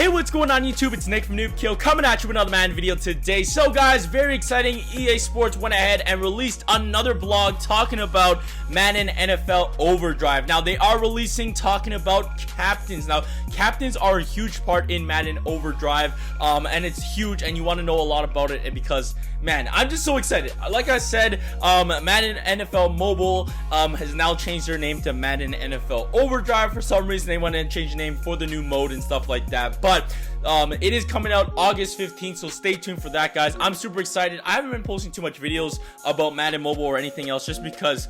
Hey, what's going on YouTube? It's Nick from Noobkill coming at you with another Madden video today. So guys, very exciting, EA Sports went ahead and released another blog talking about Madden NFL Overdrive. Now they are releasing talking about captains. Now captains are a huge part in Madden Overdrive, and it's huge, and you want to know a lot about it because man, I'm just so excited. Like I said, Madden NFL Mobile has now changed their name to Madden NFL Overdrive. For some reason, they went and changed the name for the new mode and stuff like that. But it is coming out August 15th, so stay tuned for that, guys. I'm super excited. I haven't been posting too much videos about Madden Mobile or anything else just because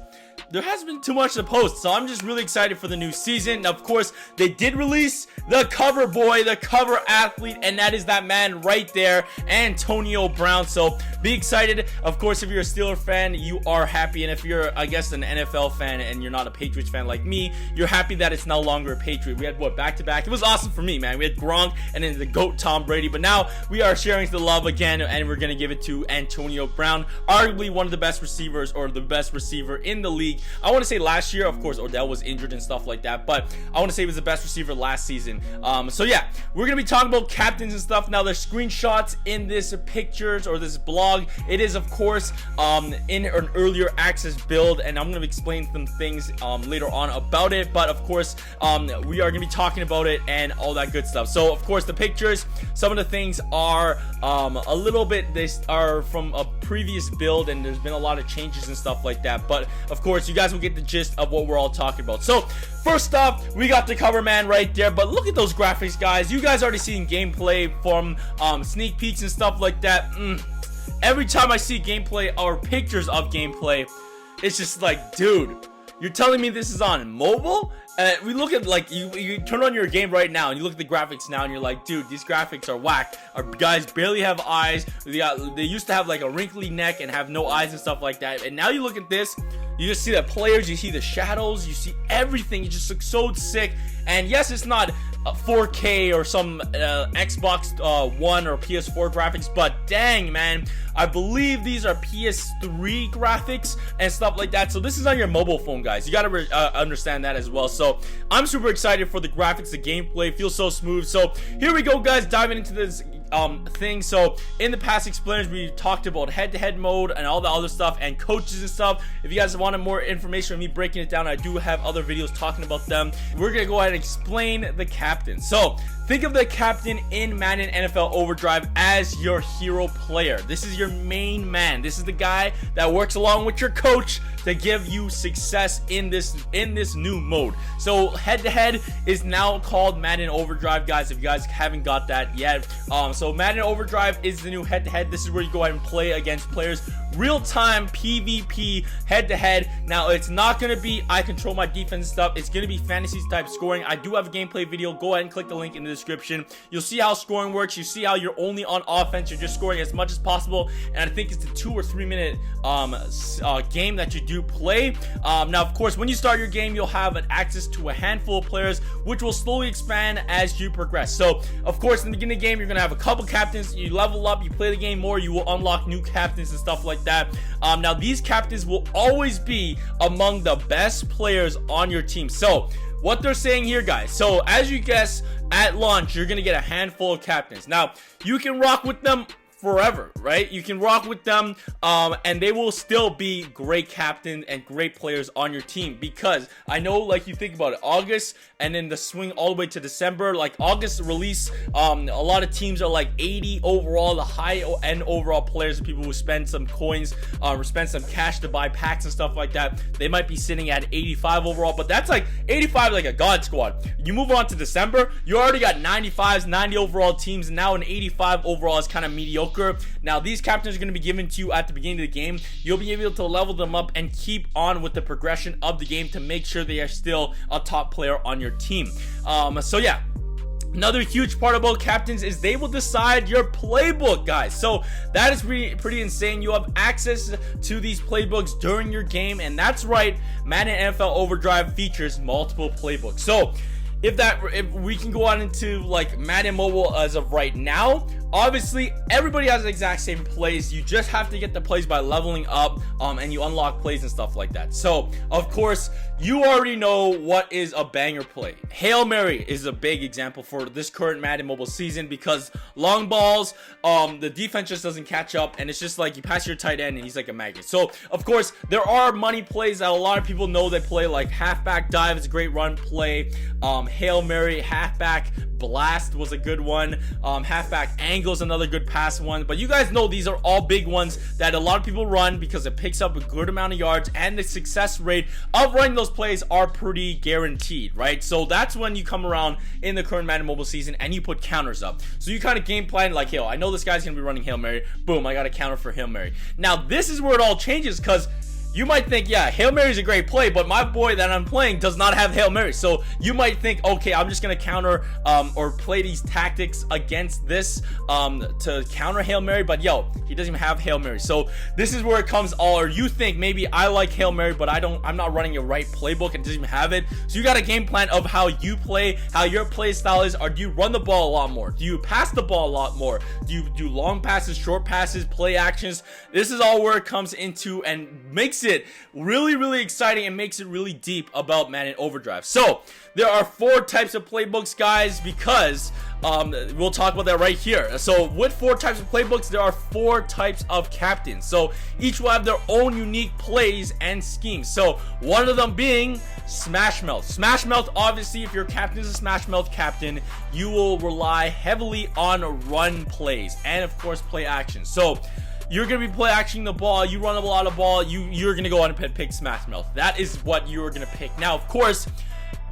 there hasn't been too much to post, so I'm just really excited for the new season. Now, of course, they did release the cover boy, the cover athlete, and that is that man right there, Antonio Brown. So be excited. Of course, if you're a Steelers fan, you are happy, and if you're, I guess, an NFL fan and you're not a Patriots fan like me, you're happy that it's no longer a Patriot. We had what, back-to-back? It was awesome for me, man. We had Gronk and then the GOAT Tom Brady, but now we are sharing the love again, and we're gonna give it to Antonio Brown, arguably one of the best receivers, or the best receiver in the league. I want to say last year, of course, Odell was injured and stuff like that, but I want to say he was the best receiver last season. So yeah, we're gonna be talking about captains and stuff. Now there's screenshots in this pictures or this blog. It is, of course, in an earlier access build, and I'm gonna explain some things later on about it. But of course, we are gonna be talking about it and all that good stuff. So of course, the pictures, some of the things are a little bit, they are from a previous build, and there's been a lot of changes and stuff like that. But of course, you guys will get the gist of what we're all talking about. So first off, we got the cover man right there, but look at those graphics, guys. You guys already seen gameplay from sneak peeks and stuff like that. Every time I see gameplay or pictures of gameplay, it's just like, dude, you're telling me this is on mobile? We look at, like, you turn on your game right now and you look at the graphics now and you're like, dude, these graphics are whack. Our guys barely have eyes. They used to have like a wrinkly neck and have no eyes and stuff like that, and now you look at this, you just see the players, you see the shadows, you see everything. It just looks so sick. And yes, it's not 4K or some Xbox One or PS4 graphics, but dang, man, I believe these are PS3 graphics and stuff like that. So this is on your mobile phone, guys. You gotta understand that as well. So I'm super excited for the graphics. The gameplay feels so smooth. So here we go, guys, diving into this thing. So in the past explainers, we talked about head-to-head mode and all the other stuff and coaches and stuff. If you guys wanted more information on me breaking it down, I do have other videos talking about them. We're gonna go ahead and explain the captain. So think of the captain in Madden NFL Overdrive as your hero player. This is your main man. This is the guy that works along with your coach to give you success in this new mode. So head-to-head is now called Madden Overdrive, guys, if you guys haven't got that yet. So Madden Overdrive is the new head-to-head. This is where you go ahead and play against players real-time PvP head-to-head. Now it's not gonna be I control my defense stuff. It's gonna be fantasy type scoring. I do have a gameplay video. Go ahead and click the link in the description. You'll see how scoring works. You see how you're only on offense. You're just scoring as much as possible, and I think it's a 2 or 3 minute game that you do play. Now of course, when you start your game, you'll have access to a handful of players, which will slowly expand as you progress. So of course, in the beginning of the game, you're gonna have a couple captains. You level up, you play the game more, you will unlock new captains and stuff like that. Now these captains will always be among the best players on your team. So what they're saying here, guys, so as you guess, at launch you're gonna get a handful of captains. Now you can rock with them forever, right? You can rock with them, and they will still be great captains and great players on your team, because I know, like, you think about it, August and then the swing all the way to December, like August release, a lot of teams are like 80 overall, the high end overall players, people who spend some coins or spend some cash to buy packs and stuff like that, they might be sitting at 85 overall, but that's like 85 like a god squad. You move on to December, you already got 95s, 90 overall teams, and now an 85 overall is kind of mediocre. Now these captains are going to be given to you at the beginning of the game. You'll be able to level them up and keep on with the progression of the game to make sure they are still a top player on your team. So yeah, another huge part about captains is they will decide your playbook, guys. So that is pretty insane. You have access to these playbooks during your game, and that's right, Madden NFL Overdrive features multiple playbooks. So if we can go on into like Madden Mobile as of right now, obviously everybody has the exact same plays. You just have to get the plays by leveling up, and you unlock plays and stuff like that. So of course you already know what is a banger play. Hail Mary is a big example for this current Madden mobile season, because long balls, the defense just doesn't catch up, and it's just like you pass your tight end and he's like a magnet. So of course there are money plays that a lot of people know they play, like halfback dive is a great run play, Hail Mary, halfback blast was a good one, halfback angle is another good pass one. But you guys know these are all big ones that a lot of people run because it picks up a good amount of yards, and the success rate of running those plays are pretty guaranteed, right? So that's when you come around in the current Madden mobile season and you put counters up. So you kind of game plan like, yo, I know this guy's gonna be running Hail Mary, boom, I got a counter for Hail Mary. Now this is where it all changes, because you might think, yeah, Hail Mary is a great play, but my boy that I'm playing does not have Hail Mary. So you might think, okay, I'm just going to counter or play these tactics against this to counter Hail Mary. But yo, he doesn't even have Hail Mary. So this is where it comes all, or you think maybe I like Hail Mary, but I'm not running a right playbook and doesn't even have it. So you got a game plan of how you play, how your play style is. Or do you run the ball a lot more? Do you pass the ball a lot more? Do you do long passes, short passes, play actions? This is all where it comes into and makes it really exciting and makes it really deep about Madden Overdrive. So there are 4 types of playbooks, guys, because we'll talk about that right here. So with 4 types of playbooks, there are 4 types of captains. So each will have their own unique plays and schemes. So one of them being Smash Mouth. Smash Mouth, obviously, if your captain is a Smash Mouth captain, you will rely heavily on run plays and of course play action. So you're going to be play actioning the ball, you run a lot of ball, you're going to go on and pick Smash Mouth. That is what you're going to pick. Now, of course,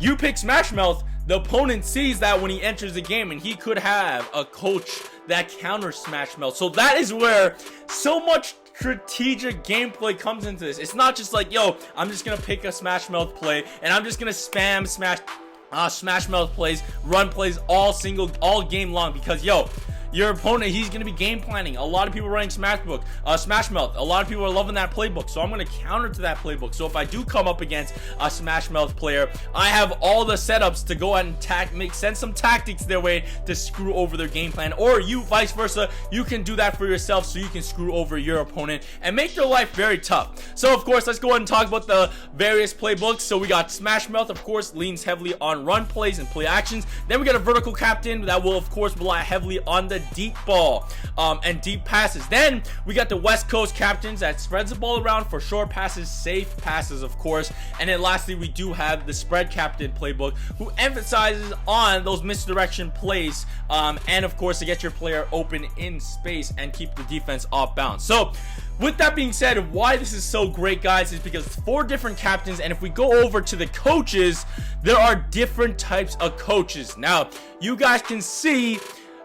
you pick Smash Mouth, the opponent sees that when he enters the game, and he could have a coach that counters Smash Mouth. So that is where so much strategic gameplay comes into this. It's not just like, yo, I'm just going to pick a Smash Mouth play, and I'm just going to spam Smash Mouth plays, run plays all game long, because, yo, your opponent, he's going to be game planning. A lot of people running Smash Mouth. A lot of people are loving that playbook, so I'm going to counter to that playbook. So if I do come up against a Smash Mouth player, I have all the setups to go out and send some tactics their way to screw over their game plan. Or you, vice versa, you can do that for yourself, so you can screw over your opponent and make their life very tough. So of course, let's go ahead and talk about the various playbooks. So we got Smash Mouth, of course, leans heavily on run plays and play actions. Then we got a vertical captain that will of course rely heavily on the deep ball and deep passes. Then we got the West Coast captains that spreads the ball around for short passes, safe passes, of course. And then lastly, we do have the spread captain playbook, who emphasizes on those misdirection plays and of course to get your player open in space and keep the defense off bounds. So with that being said, why this is so great, guys, is because it's 4 different captains. And if we go over to the coaches, there are different types of coaches. Now you guys can see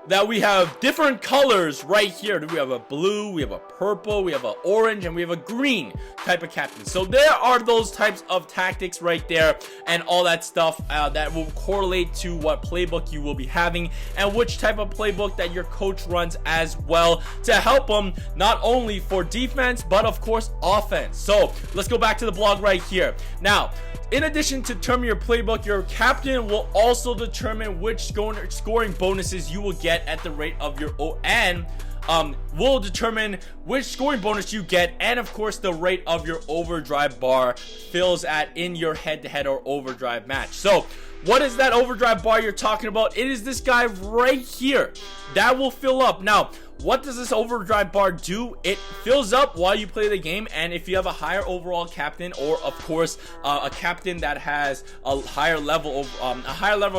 that we have different colors right here. We have a blue, we have a purple, we have an orange, and we have a green type of captain. So there are those types of tactics right there and all that stuff that will correlate to what playbook you will be having and which type of playbook that your coach runs as well, to help them not only for defense but of course offense. So let's go back to the blog right here. Now, in addition to determining your playbook, your captain will also determine which scoring bonuses you will get at the rate of your will determine which scoring bonus you get, and of course the rate of your overdrive bar fills at in your head-to-head or overdrive match. So what is that overdrive bar you're talking about? It is this guy right here that will fill up. Now, what does this overdrive bar do? It fills up while you play the game, and if you have a higher overall captain, or of course a captain that has a higher level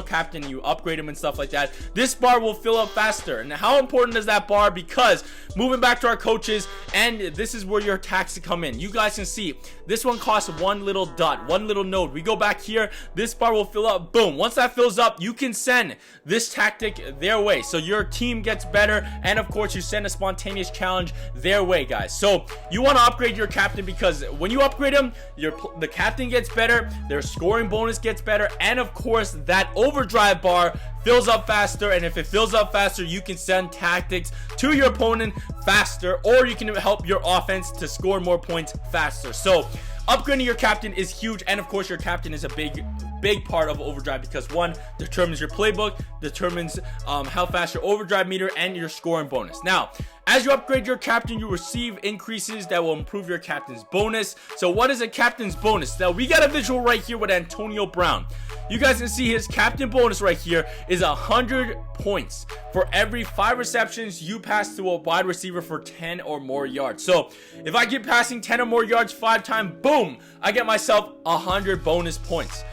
captain, you upgrade him and stuff like that, this bar will fill up faster. And how important is that bar? Because moving back to our coaches, and this is where your attacks come in. You guys can see this one costs 1 little dot, 1 little node. We go back here, this bar will fill up. Boom. Once that fills up, you can send this tactic their way, so your team gets better, and of course you send a spontaneous challenge their way, guys. So you want to upgrade your captain, because when you upgrade him, the captain gets better, their scoring bonus gets better, and of course that overdrive bar fills up faster. And if it fills up faster, you can send tactics to your opponent faster, or you can help your offense to score more points faster. So upgrading your captain is huge, and of course your captain is a big big part of overdrive because one determines your playbook, determines how fast your overdrive meter and your scoring bonus. Now, as you upgrade your captain, you receive increases that will improve your captain's bonus. So what is a captain's bonus? Now, we got a visual right here with Antonio Brown. You guys can see his captain bonus right here is 100 points for every 5 receptions you pass to a wide receiver for 10 or more yards. So if I keep passing 10 or more yards 5 times, boom, I get myself 100 bonus points.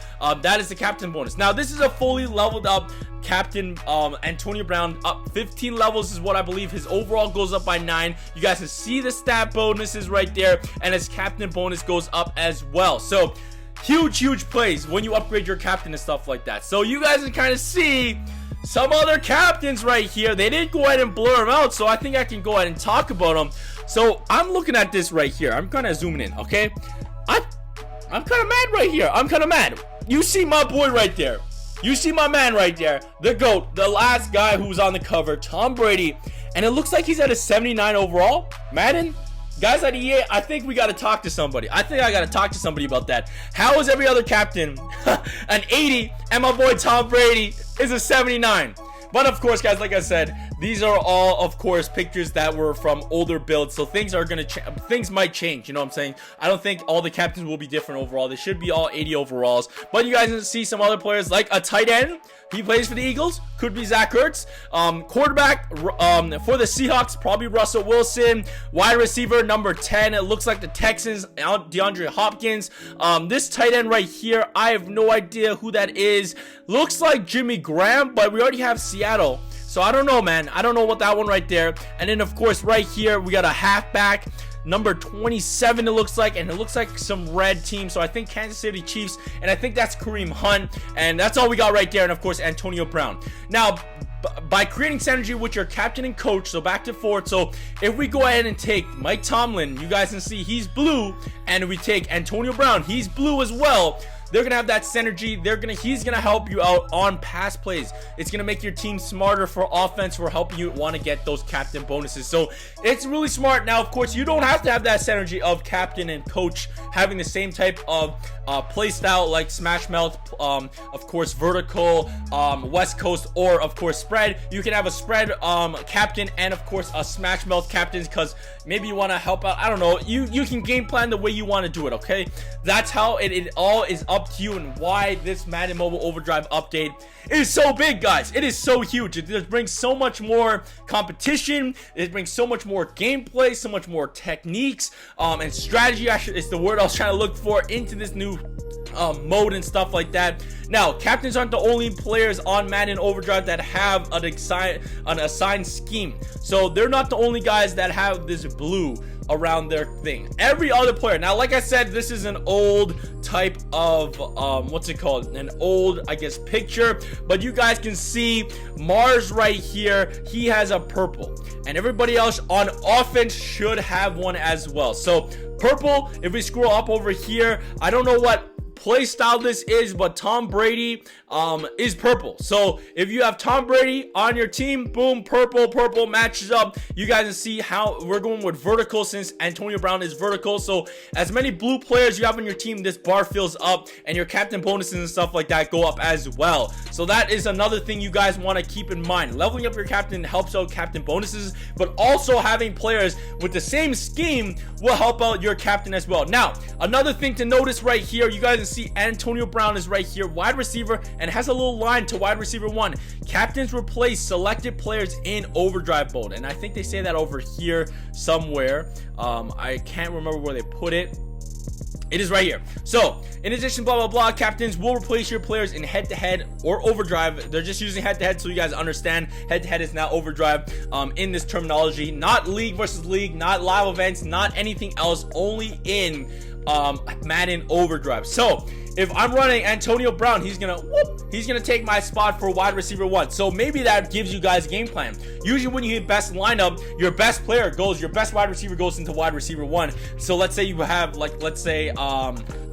That is the captain bonus. Now, this is a fully leveled up captain. Antonio Brown up 15 levels is what I believe. His overall goes up by 9. You guys can see the stat bonuses right there, and his captain bonus goes up as well. So huge plays when you upgrade your captain and stuff like that. So you guys can kind of see some other captains right here. They didn't go ahead and blur them out, so I think I can go ahead and talk about them. So I'm looking at this right here. I'm kind of zooming in, okay? I'm kind of mad right here. I'm kind of mad. You see my boy right there. You see my man right there, the GOAT, the last guy who was on the cover, Tom Brady, and it looks like he's at a 79 overall. Madden, guys at EA, I think we got to talk to somebody. I think I got to talk to somebody about that. How is every other captain an 80 and my boy Tom Brady is a 79? But of course, guys, like I said, these are all, of course, pictures that were from older builds, so things are gonna things might change. You know what I'm saying? I don't think all the captains will be different overall. They should be all 80 overalls. But you guys can see some other players like a tight end. He plays for the Eagles. Could be Zach Ertz. Quarterback for the Seahawks, probably Russell Wilson. Wide receiver number 10. It looks like the Texans, DeAndre Hopkins. This tight end right here, I have no idea who that is. Looks like Jimmy Graham, but we already have Seattle. So I don't know, man. I don't know what that one right there. And then, of course, right here, we got a halfback. Number 27 it looks like, and it looks like some red team, so I think Kansas City Chiefs, and I think that's Kareem Hunt, and that's all we got right there. And of course Antonio Brown. Now by creating synergy with your captain and coach, so back to forward. So if we go ahead and take Mike Tomlin, you guys can see he's blue, and if we take Antonio Brown, he's blue as well. They're gonna have that synergy. He's gonna help you out on pass plays. It's gonna make your team smarter for offense, for helping you want to get those captain bonuses. So it's really smart. Now, of course, you don't have to have that synergy of captain and coach having the same type of play style like smash mouth, of course vertical, west coast, or of course spread. You can have a spread captain and of course a smash mouth captain, because maybe you want to help out. I don't know. You can game plan the way you want to do it. Okay, that's how it all is up to you, and why this Madden Mobile Overdrive update is so big, guys. It is so huge. It brings so much more competition. It brings so much more gameplay, so much more techniques, and strategy. Actually, it's the word I was trying to look for into this new mode and stuff like that. Now, captains aren't the only players on Madden Overdrive that have an assigned scheme. So they're not the only guys that have this blue around their thing. Every other player. Now, like I said, this is an old type of what's it called? An old, I guess, picture. But you guys can see Mars right here. He has a purple, and everybody else on offense should have one as well. So purple, if we scroll up over here, I don't know what play style this is, but Tom Brady is purple. So if you have Tom Brady on your team, boom, purple matches up. You guys can see how we're going with vertical, since Antonio Brown is vertical. So as many blue players you have on your team, this bar fills up, and your captain bonuses and stuff like that go up as well. So that is another thing you guys want to keep in mind. Leveling up your captain helps out captain bonuses, but also having players with the same scheme will help out your captain as well. Now, another thing to notice right here, you guys can see Antonio Brown is right here, wide receiver, and has a little line to wide receiver 1. Captains replace selected players in overdrive mode, and I think they say that over here somewhere. I can't remember where they put it. It is right here. So, in addition, blah, blah, blah, captains will replace your players in head-to-head or overdrive. They're just using head-to-head so you guys understand head-to-head is now overdrive in this terminology. Not league versus league, not live events, not anything else, only in Madden Overdrive. So if I'm running Antonio Brown, he's gonna take my spot for wide receiver 1. So maybe that gives you guys a game plan. Usually when you hit best lineup, your best player goes, your best wide receiver goes into wide receiver 1. So let's say you have, like, let's say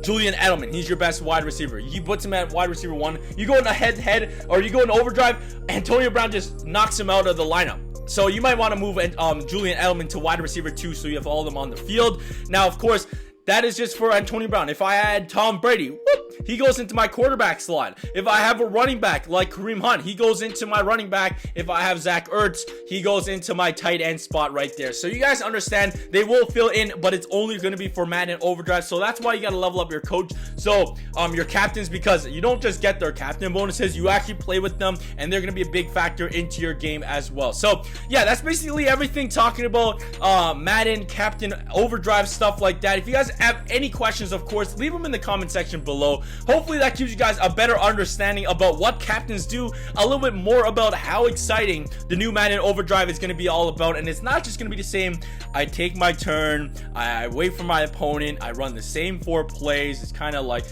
Julian Edelman, he's your best wide receiver. You put him at wide receiver 1. You go in a head-to-head, or you go in overdrive, Antonio Brown just knocks him out of the lineup. So you might want to move Julian Edelman to wide receiver 2, so you have all of them on the field. Now, of course, that is just for Antonio Brown. If I had Tom Brady, he goes into my quarterback slot. If I have a running back like Kareem Hunt, he goes into my running back. If I have Zach Ertz, he goes into my tight end spot right there. So you guys understand, they will fill in, but it's only going to be for Madden Overdrive. So that's why you got to level up your coach. So your captains, because you don't just get their captain bonuses, you actually play with them, and they're going to be a big factor into your game as well. So yeah, that's basically everything talking about Madden Captain Overdrive, stuff like that. If you guys have any questions, of course, leave them in the comment section below. Hopefully that gives you guys a better understanding about what captains do, a little bit more about how exciting the new Madden Overdrive is going to be all about. And it's not just going to be the same, I take my turn, I wait for my opponent, I run the same 4 plays. It's kind of like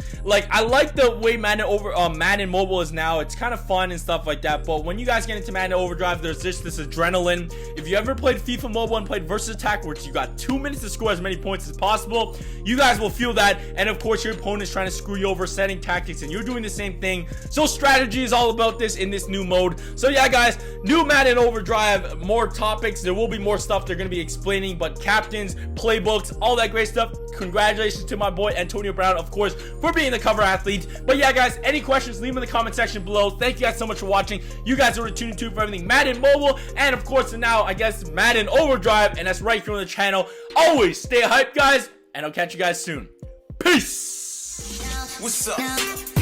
I like the way Madden Mobile is now. It's kind of fun and stuff like that, but when you guys get into Madden Overdrive, there's just this adrenaline. If you ever played FIFA Mobile and played versus attack, where you got 2 minutes to score as many points as possible, you guys will feel that. And of course, your opponent's trying to screw you over, setting tactics, and you're doing the same thing. So strategy is all about this in this new mode. So yeah, guys, new Madden Overdrive, more topics. There will be more stuff they're going to be explaining, but captains, playbooks, all that great stuff. Congratulations to my boy Antonio Brown, of course, for being the cover athlete. But yeah, guys, any questions, leave them in the comment section below. Thank you guys so much for watching. You guys are tuned to for everything Madden Mobile, and of course now, I guess, Madden Overdrive, and that's right here on the channel. Always stay hyped, guys, and I'll catch you guys soon. Peace. What's up?